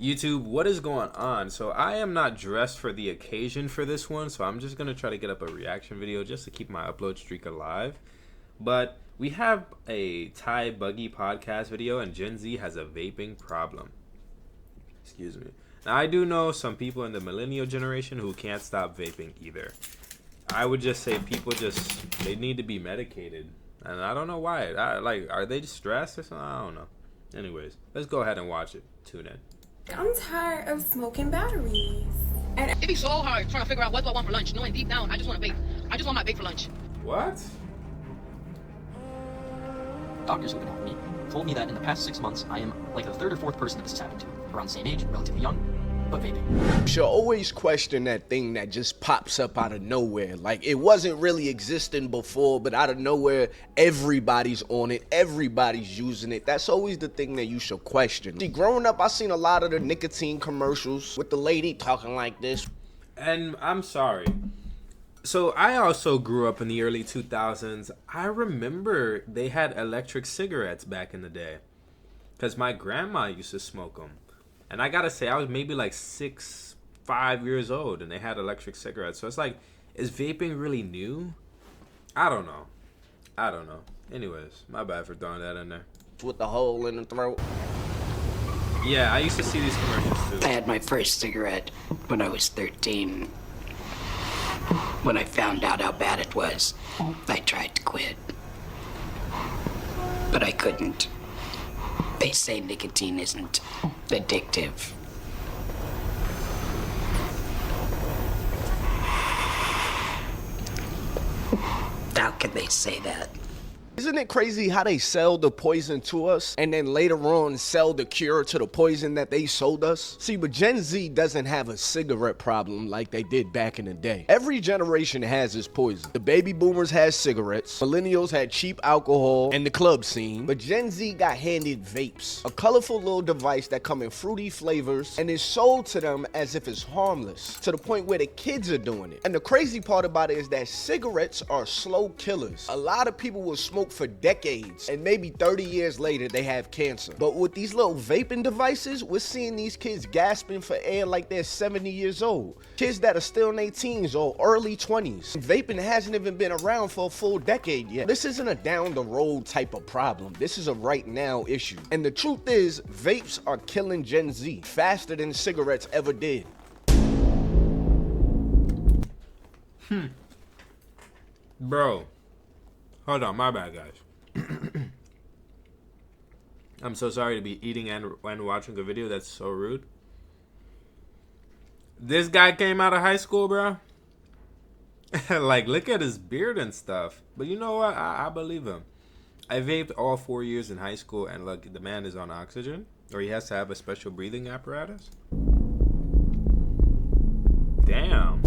YouTube, what is going on? So I am not dressed for the occasion for this one, so I'm just gonna try to get up a reaction video just to keep my upload streak alive. But we have a Thai Buggy podcast video, and Gen Z has a vaping problem. Excuse me. Now I do know some people in the millennial generation who can't stop vaping either. I would just say they need to be medicated, and I don't know why. Are they just stressed or something? I don't know. Anyways, let's go ahead and watch it. Tune in. I'm tired of smoking batteries. And it'd be so hard trying to figure out what do I want for lunch, knowing deep down I just want to vape. I just want my vape for lunch. What? Doctors who have been helping me told me that in the past 6 months, I am like the third or fourth person that this has happened to. Around the same age, relatively young, but vaping. Should always question that thing that just pops up out of nowhere. Like, it wasn't really existing before, but out of nowhere, everybody's on it, everybody's using it. That's always the thing that you should question. See, growing up, I seen a lot of the nicotine commercials with the lady talking like this. And I'm sorry. So I also grew up in the early 2000s. I remember they had electric cigarettes back in the day, because my grandma used to smoke them. And I gotta say, I was maybe like 5 years old, and they had electric cigarettes. So it's like, is vaping really new? I don't know. Anyways, my bad for throwing that in there. With the hole in the throat. Yeah, I used to see these commercials too. I had my first cigarette when I was 13. When I found out how bad it was, I tried to quit. But I couldn't. They say nicotine isn't addictive. How can they say that? Isn't it crazy how they sell the poison to us and then later on sell the cure to the poison that they sold us? See, but Gen Z doesn't have a cigarette problem like they did back in the day. Every generation has its poison. The baby boomers had cigarettes, millennials had cheap alcohol and the club scene, but Gen Z got handed vapes, a colorful little device that come in fruity flavors and is sold to them as if it's harmless, to the point where the kids are doing it. And the crazy part about it is that cigarettes are slow killers. A lot of people will smoke for decades, and maybe 30 years later they have cancer. But with these little vaping devices, we're seeing these kids gasping for air like they're 70 years old. Kids that are still in their teens or early 20s. Vaping hasn't even been around for a full decade yet. This isn't a down the road type of problem. This is a right now issue. And the truth is, vapes are killing Gen Z faster than cigarettes ever did. Bro. Hold on, my bad, guys. I'm so sorry to be eating and watching a video. That's so rude. This guy came out of high school, bro. Like, look at his beard and stuff. But you know what? I believe him. I vaped all 4 years in high school, and look, the man is on oxygen, or he has to have a special breathing apparatus. Damn.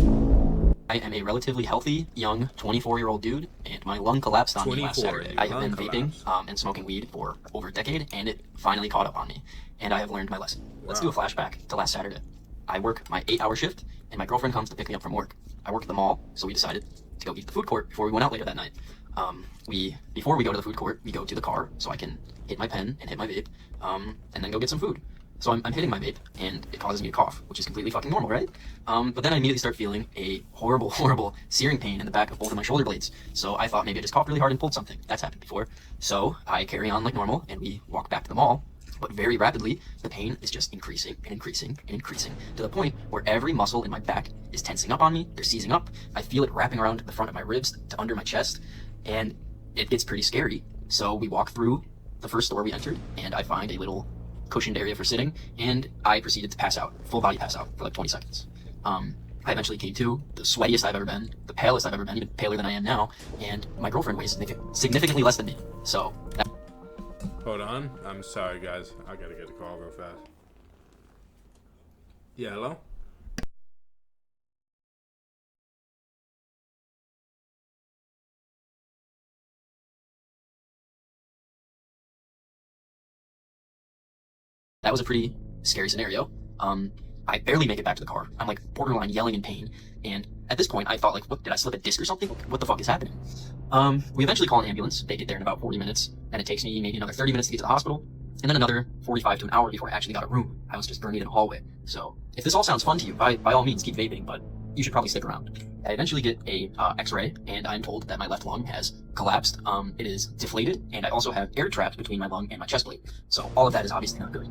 I am a relatively healthy, young, 24-year-old dude, and my lung collapsed on me last Saturday. I have been vaping and smoking weed for over a decade, and it finally caught up on me, and I have learned my lesson. Wow. Let's do a flashback to last Saturday. I work my 8-hour shift, and my girlfriend comes to pick me up from work. I work at the mall, so we decided to go eat at the food court before we went out later that night. Before we go to the food court, we go to the car so I can hit my pen and hit my vape, and then go get some food. So I'm hitting my vape, and it causes me to cough, which is completely fucking normal, right? But then I immediately start feeling a horrible, horrible searing pain in the back of both of my shoulder blades. So I thought maybe I just coughed really hard and pulled something. That's happened before. So I carry on like normal, and we walk back to the mall. But very rapidly, the pain is just increasing and increasing and increasing to the point where every muscle in my back is tensing up on me. They're seizing up. I feel it wrapping around the front of my ribs to under my chest, and it gets pretty scary. So we walk through the first store we entered, and I find a little cushioned area for sitting, and I proceeded to pass out, full body pass out for like 20 seconds. I eventually came to, the sweatiest I've ever been, the palest I've ever been, even paler than I am now, and my girlfriend weighs significantly less than me. So Hold on. I'm sorry, guys. I gotta get a call real fast. Yeah, hello? that was a pretty scary scenario. I barely make it back to the car. I'm like borderline yelling in pain. And at this point, I thought like, what, did I slip a disc or something? What the fuck is happening? We eventually call an ambulance. They get there in about 40 minutes. And it takes me maybe another 30 minutes to get to the hospital. And then another 45 to an hour before I actually got a room. I was just burning in a hallway. So if this all sounds fun to you, by all means keep vaping, but you should probably stick around. I eventually get a x-ray, and I'm told that my left lung has collapsed. It is deflated, and I also have air trapped between my lung and my chest plate. So all of that is obviously not good.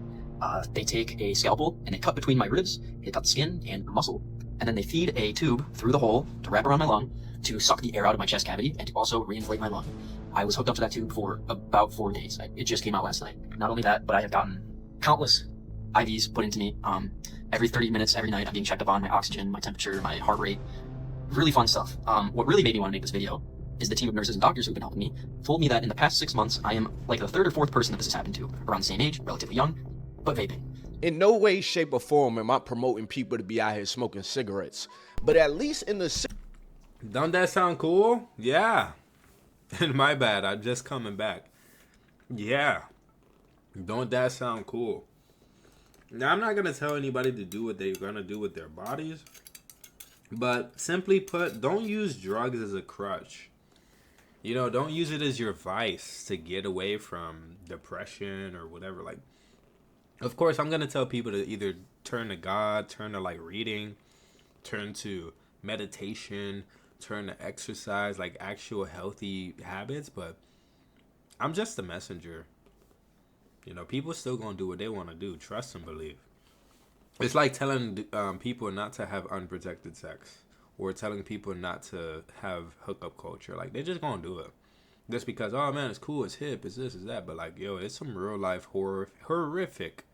They take a scalpel and they cut between my ribs, they cut the skin and the muscle, and then they feed a tube through the hole to wrap around my lung to suck the air out of my chest cavity and to also reinflate my lung. I was hooked up to that tube for about 4 days. It just came out last night. Not only that, but I have gotten countless IVs put into me. Every 30 minutes, every night, I'm being checked up on my oxygen, my temperature, my heart rate. Really fun stuff. What really made me want to make this video is the team of nurses and doctors who've been helping me told me that in the past 6 months, I am like the 3rd or 4th person that this has happened to, around the same age, relatively young, but vaping. In no way, shape, or form am I promoting people to be out here smoking cigarettes. But at least in the... Don't that sound cool? Yeah. And my bad, I'm just coming back. Yeah. Don't that sound cool? Now, I'm not going to tell anybody to do what they're going to do with their bodies. But simply put, don't use drugs as a crutch. You know, don't use it as your vice to get away from depression or whatever. Like, of course, I'm going to tell people to either turn to God, turn to like reading, turn to meditation, turn to exercise, like actual healthy habits. But I'm just a messenger. You know, people still going to do what they want to do. Trust and believe. It's like telling people not to have unprotected sex, or telling people not to have hookup culture. Like, they're just going to do it. Just because, oh man, it's cool, it's hip, it's this, it's that. But like, yo, it's some real life horrific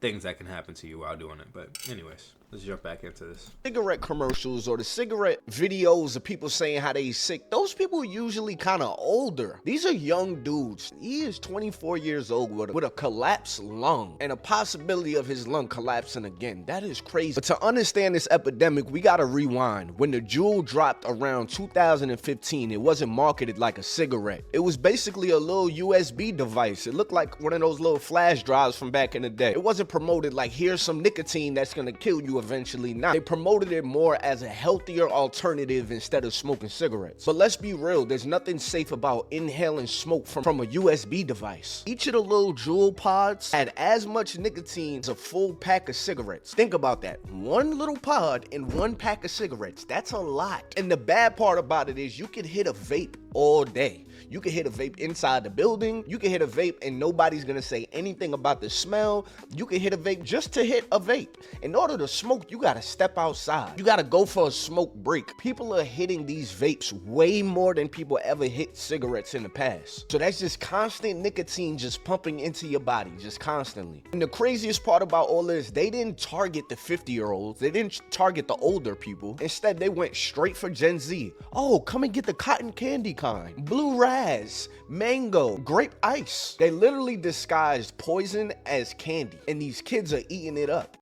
things that can happen to you while doing it. But anyways, let's jump back into this. Cigarette commercials or the cigarette videos of people saying how they sick, those people are usually kind of older. These are young dudes. He is 24 years old with a collapsed lung and a possibility of his lung collapsing again. That is crazy. But to understand this epidemic, we gotta rewind. When the Juul dropped around 2015, it wasn't marketed like a cigarette. It was basically a little USB device. It looked like one of those little flash drives from back in the day. It wasn't promoted like, here's some nicotine that's gonna kill you eventually. Not. They promoted it more as a healthier alternative instead of smoking cigarettes. But let's be real, there's nothing safe about inhaling smoke from a USB device. Each of the little Juul pods had as much nicotine as a full pack of cigarettes. Think about that. One little pod in one pack of cigarettes. That's a lot. And the bad part about it is you can hit a vape all day. You can hit a vape inside the building. You can hit a vape and nobody's gonna say anything about the smell. You can hit a vape just to hit a vape. In order to smoke, you gotta step outside. You gotta go for a smoke break. People are hitting these vapes way more than people ever hit cigarettes in the past. So that's just constant nicotine just pumping into your body, just constantly. And the craziest part about all this, they didn't target the 50-year-olds. They didn't target the older people. Instead, they went straight for Gen Z. Oh, come and get the cotton candy kind. Blue raz, mango, grape ice. They literally disguised poison as candy, and these kids are eating it up.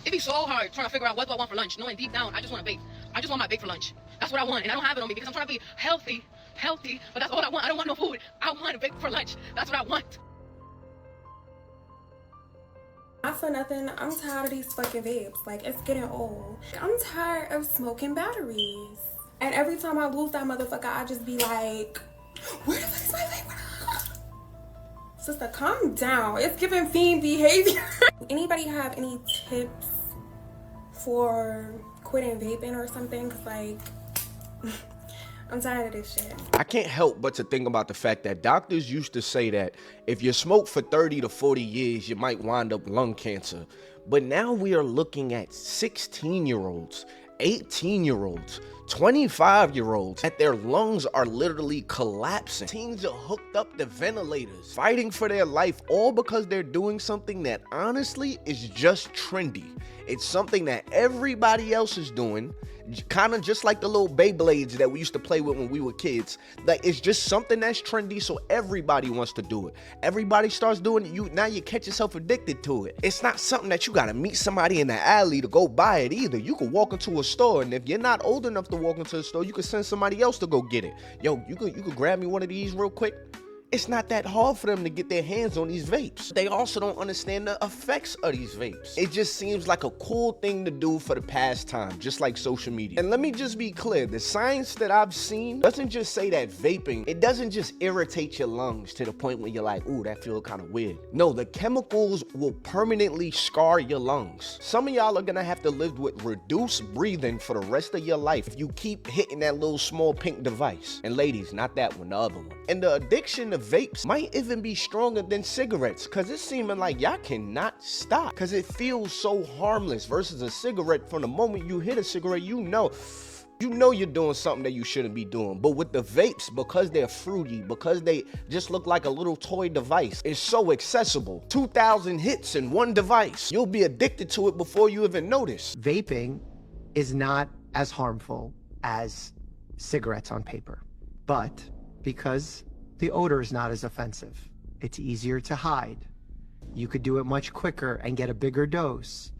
It'd be so hard trying to figure out what do I want for lunch, knowing deep down I just want to bake. I just want my bake for lunch. That's what I want, and I don't have it on me because I'm trying to be healthy, but that's all I want. I don't want no food. I want to bake for lunch. That's what I want. Not for nothing, I'm tired of these fucking vapes. Like, it's getting old. I'm tired of smoking batteries. And every time I lose that motherfucker, I just be like, where the fuck is my vape? Sister, calm down. It's giving fiend behavior. Anybody have any tips for quitting vaping or something? Cause like, I'm tired of this shit. I can't help but to think about the fact that doctors used to say that if you smoke for 30 to 40 years, you might wind up lung cancer. But now we are looking at 16-year-olds, 18-year-olds, 25-year-olds, that their lungs are literally collapsing. Teens are hooked up to ventilators, fighting for their life, all because they're doing something that honestly is just trendy. It's something that everybody else is doing, kind of just like the little Beyblades that we used to play with when we were kids. Like, it's just something that's trendy, so everybody wants to do it. Everybody starts doing it, now you catch yourself addicted to it. It's not something that you gotta meet somebody in the alley to go buy it either. You can walk into a store, and if you're not old enough to walk into the store, you can send somebody else to go get it. Yo, you could grab me one of these real quick. It's not that hard for them to get their hands on these vapes. They also don't understand the effects of these vapes. It just seems like a cool thing to do for the pastime, just like social media. And let me just be clear, the science that I've seen doesn't just say that vaping, it doesn't just irritate your lungs to the point where you're like, ooh, that feels kind of weird. No, the chemicals will permanently scar your lungs. Some of y'all are gonna have to live with reduced breathing for the rest of your life if you keep hitting that little small pink device. And ladies, not that one, the other one. And the addiction to vapes might even be stronger than cigarettes, because it's seeming like y'all cannot stop, because it feels so harmless versus a cigarette. From the moment you hit a cigarette, you know you're doing something that you shouldn't be doing. But with the vapes, because they're fruity, because they just look like a little toy device, it's so accessible. 2,000 hits in one device. You'll be addicted to it before you even notice. Vaping is not as harmful as cigarettes on paper, but because the odor is not as offensive, it's easier to hide. You could do it much quicker and get a bigger dose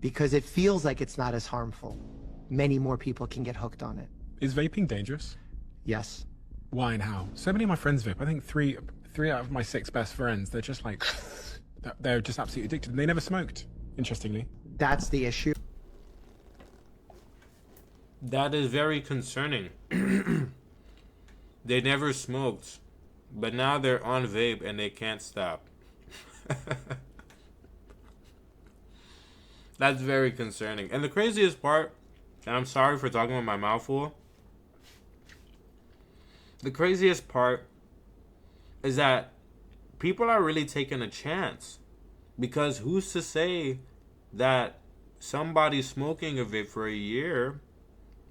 because it feels like it's not as harmful. Many more people can get hooked on it. Is vaping dangerous? Yes. Why and how? So many of my friends vape. I think three out of my 6 best friends, they're just like, they're just absolutely addicted. And they never smoked, interestingly. That's the issue. That is very concerning. They never smoked, but now they're on vape and they can't stop. That's very concerning. And the craziest part, and I'm sorry for talking with my mouth full, the craziest part is that people are really taking a chance. Because who's to say that somebody smoking a vape for a year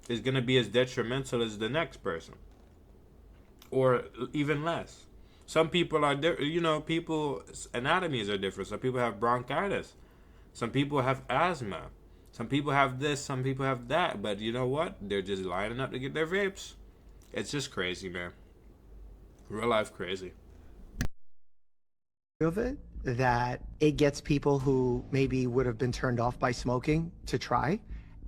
is going to be as detrimental as the next person? Or even less. Some people are, people's anatomies are different. Some people have bronchitis. Some people have asthma. Some people have this, some people have that. But you know what? They're just lining up to get their vapes. It's just crazy, man. Real life crazy. Of it, that it gets people who maybe would have been turned off by smoking to try,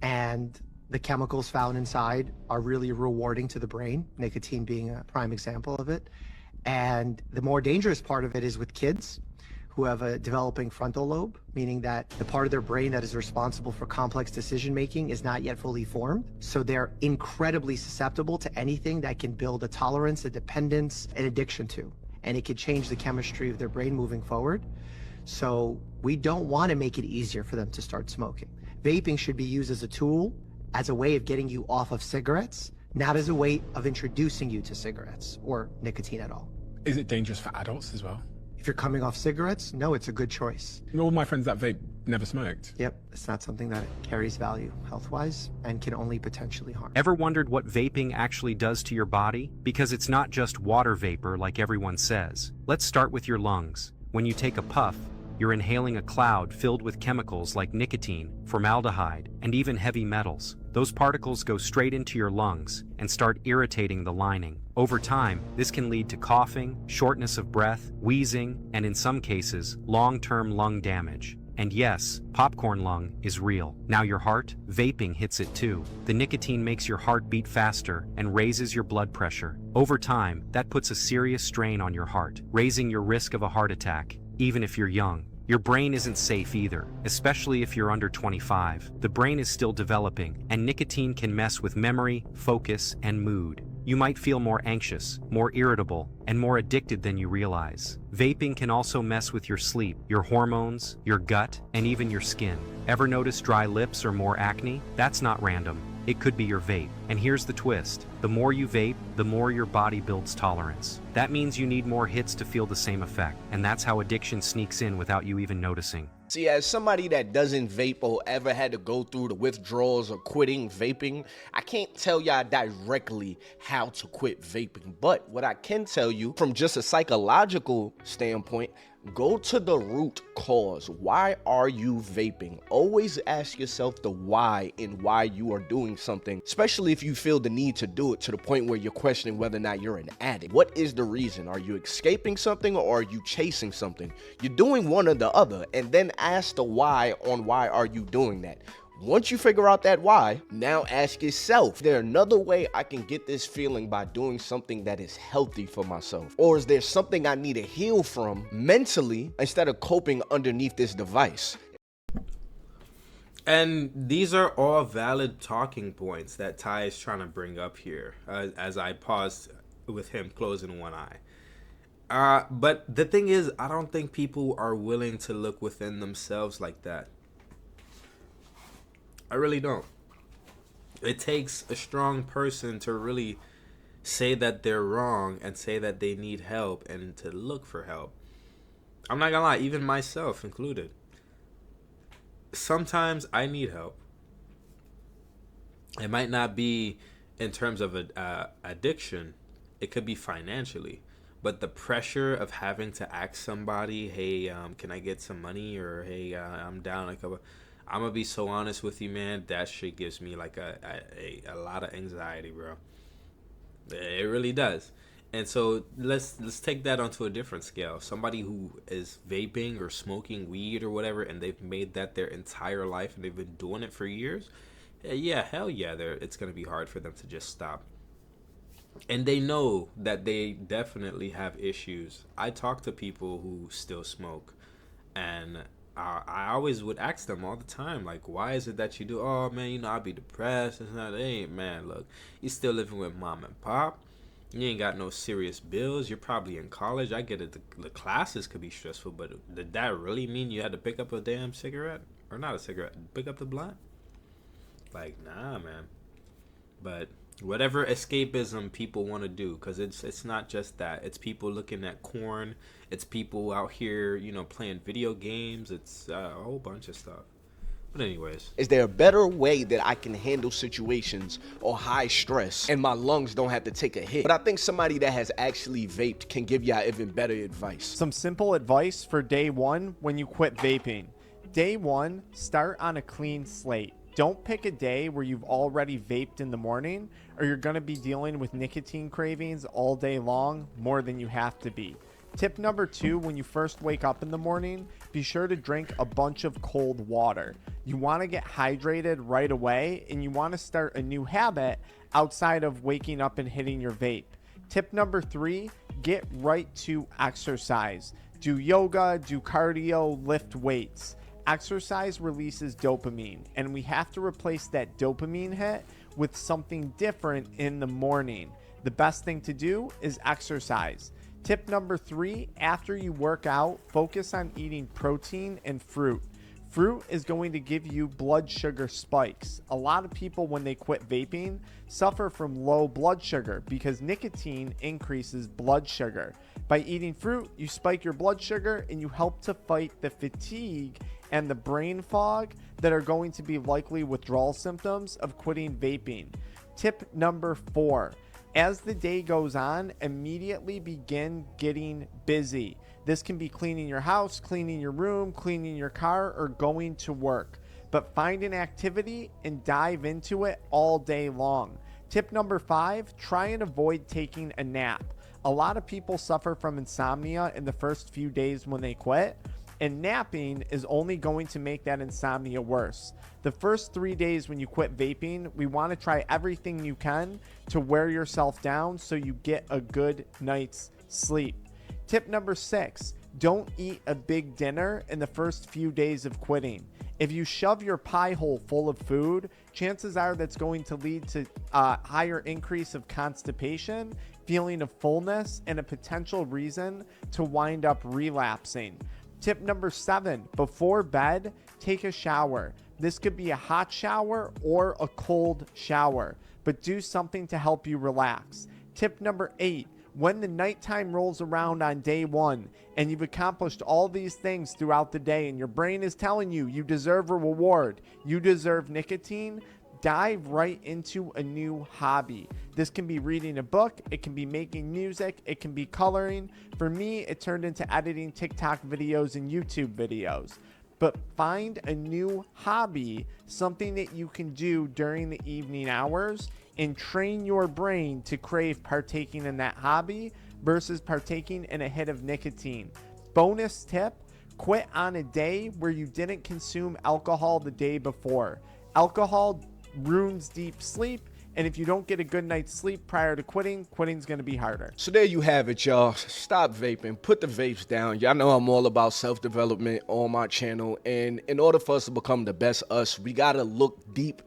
and the chemicals found inside are really rewarding to the brain, nicotine being a prime example of it. And the more dangerous part of it is with kids who have a developing frontal lobe, meaning that the part of their brain that is responsible for complex decision making is not yet fully formed. So they're incredibly susceptible to anything that can build a tolerance, a dependence, an addiction to. And it could change the chemistry of their brain moving forward. So we don't want to make it easier for them to start smoking. Vaping should be used as a tool, as a way of getting you off of cigarettes, not as a way of introducing you to cigarettes or nicotine at all. Is it dangerous for adults as well? If you're coming off cigarettes, no, it's a good choice. All my friends that vape never smoked. Yep, it's not something that carries value health-wise and can only potentially harm. Ever wondered what vaping actually does to your body? Because it's not just water vapor like everyone says. Let's start with your lungs. When you take a puff, you're inhaling a cloud filled with chemicals like nicotine, formaldehyde, and even heavy metals. Those particles go straight into your lungs and start irritating the lining. Over time, this can lead to coughing, shortness of breath, wheezing, and in some cases, long-term lung damage. And yes, popcorn lung is real. Now your heart, vaping hits it too. The nicotine makes your heart beat faster and raises your blood pressure. Over time, that puts a serious strain on your heart, raising your risk of a heart attack, even if you're young. Your brain isn't safe either, especially if you're under 25. The brain is still developing, and nicotine can mess with memory, focus, and mood. You might feel more anxious, more irritable, and more addicted than you realize. Vaping can also mess with your sleep, your hormones, your gut, and even your skin. Ever notice dry lips or more acne? That's not random. It could be your vape. And here's the twist. The more you vape, the more your body builds tolerance. That means you need more hits to feel the same effect. And that's how addiction sneaks in without you even noticing. See, as somebody that doesn't vape or ever had to go through the withdrawals of quitting vaping, I can't tell y'all directly how to quit vaping. But what I can tell you from just a psychological standpoint, go to the root cause. Why are you vaping? Always ask yourself the why and why you are doing something, especially if you feel the need to do it to the point where you're questioning whether or not you're an addict. What is the reason? Are you escaping something or are you chasing something? You're doing one or the other, and then ask the why on why are you doing that. Once you figure out that why, now ask yourself, is there another way I can get this feeling by doing something that is healthy for myself? Or is there something I need to heal from mentally instead of coping underneath this device? And these are all valid talking points that Ty is trying to bring up here, as I paused with him closing one eye. But the thing is, I don't think people are willing to look within themselves like that. I really don't. It takes a strong person to really say that they're wrong and say that they need help and to look for help. I'm not gonna lie, even myself included. Sometimes I need help. It might not be in terms of addiction. It could be financially. But the pressure of having to ask somebody, hey, can I get some money? Or, hey, I'm down a couple. I'm going to be so honest with you, man. That shit gives me like a lot of anxiety, bro. It really does. And so let's take that onto a different scale. Somebody who is vaping or smoking weed or whatever, and they've made that their entire life and they've been doing it for years. Yeah, hell yeah, it's going to be hard for them to just stop. And they know that they definitely have issues. I talk to people who still smoke, and I always would ask them all the time, like, why is it that you do? Oh, man, I'd be depressed. It's not, hey, man, look, you still living with mom and pop. You ain't got no serious bills. You're probably in college. I get it. The classes could be stressful, but did that really mean you had to pick up a damn cigarette? Or not a cigarette, pick up the blunt? Like, nah, man. But whatever escapism people want to do, because it's not just that. It's people looking at corn. It's people out here, playing video games. It's a whole bunch of stuff. But anyways, is there a better way that I can handle situations or high stress and my lungs don't have to take a hit? But I think somebody that has actually vaped can give y'all even better advice. Some simple advice for day one when you quit vaping. Day one, start on a clean slate. Don't pick a day where you've already vaped in the morning, or you're going to be dealing with nicotine cravings all day long, more than you have to be. Tip number 2, when you first wake up in the morning, be sure to drink a bunch of cold water. You want to get hydrated right away, and you want to start a new habit outside of waking up and hitting your vape. Tip number 3, get right to exercise. Do yoga, do cardio, lift weights. Exercise releases dopamine, and we have to replace that dopamine hit with something different in the morning. The best thing to do is exercise. Tip number 3, after you work out, focus on eating protein and fruit. Fruit is going to give you blood sugar spikes. A lot of people, when they quit vaping, suffer from low blood sugar because nicotine increases blood sugar. By eating fruit, you spike your blood sugar and you help to fight the fatigue and the brain fog that are going to be likely withdrawal symptoms of quitting vaping. Tip number 4, as the day goes on, immediately begin getting busy. This can be cleaning your house, cleaning your room, cleaning your car, or going to work. But find an activity and dive into it all day long. Tip number 5, try and avoid taking a nap. A lot of people suffer from insomnia in the first few days when they quit, and napping is only going to make that insomnia worse. The first 3 days when you quit vaping, we want to try everything you can to wear yourself down so you get a good night's sleep. Tip number 6, don't eat a big dinner in the first few days of quitting. If you shove your pie hole full of food, chances are that's going to lead to a higher increase of constipation, feeling of fullness, and a potential reason to wind up relapsing. Tip number 7, before bed, take a shower. This could be a hot shower or a cold shower, but do something to help you relax. Tip number 8, when the nighttime rolls around on day 1 and you've accomplished all these things throughout the day and your brain is telling you you deserve a reward, you deserve nicotine, dive right into a new hobby. This can be reading a book, it can be making music, it can be coloring. For me, it turned into editing TikTok videos and YouTube videos. But find a new hobby, something that you can do during the evening hours, and train your brain to crave partaking in that hobby versus partaking in a hit of nicotine. Bonus tip, quit on a day where you didn't consume alcohol the day before. Alcohol ruins deep sleep, and if you don't get a good night's sleep prior to quitting, quitting's gonna be harder. So there you have it, y'all. Stop vaping. Put the vapes down. Y'all know I'm all about self-development on my channel. And in order for us to become the best us, we gotta look deep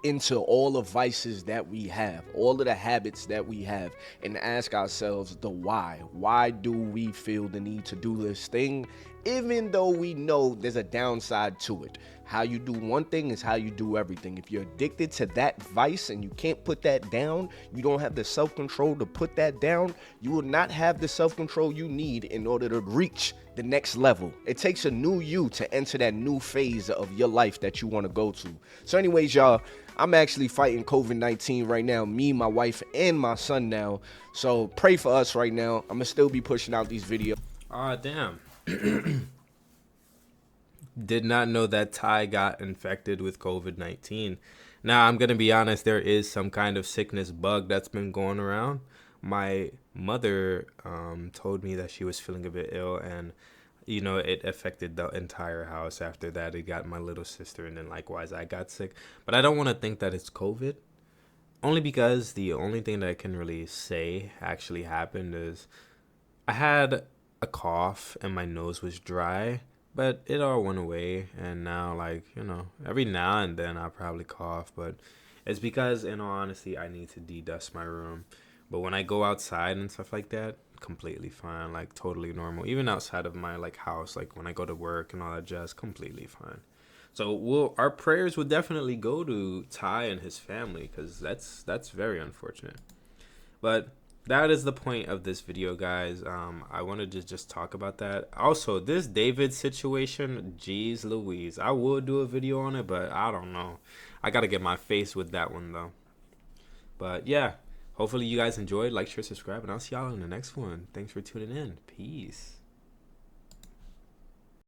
into all the vices that we have, all of the habits that we have, and ask ourselves the why. Why do we feel the need to do this thing, even though we know there's a downside to it? How you do one thing is how you do everything. If you're addicted to that vice and you can't put that down, you don't have the self-control to put that down, you will not have the self-control you need in order to reach the next level. It takes a new you to enter that new phase of your life that you want to go to. So anyways, y'all, I'm actually fighting COVID-19 right now, me, my wife, and my son now. So pray for us right now. I'm gonna still be pushing out these videos. Ah, damn. Did not know that Ty got infected with COVID-19. Now, I'm going to be honest, there is some kind of sickness bug that's been going around. My mother told me that she was feeling a bit ill, and, you know, it affected the entire house. After that, it got my little sister, and then likewise, I got sick. But I don't want to think that it's COVID, only because the only thing that I can really say actually happened is I had a cough and my nose was dry. But it all went away, and now, like, you know, every now and then I'll probably cough, but it's because, in all honesty, I need to de-dust my room. But when I go outside and stuff like that, completely fine, like, totally normal. Even outside of my, like, house, like, when I go to work and all that jazz, completely fine. So, our prayers would definitely go to Ty and his family, because that's very unfortunate. But that is the point of this video, guys. I wanted to just talk about that. Also, this David situation, geez Louise, I would do a video on it, but I don't know. I gotta get my face with that one though. But yeah, hopefully you guys enjoyed. Like, share, subscribe, and I'll see y'all in the next one. Thanks for tuning in. Peace.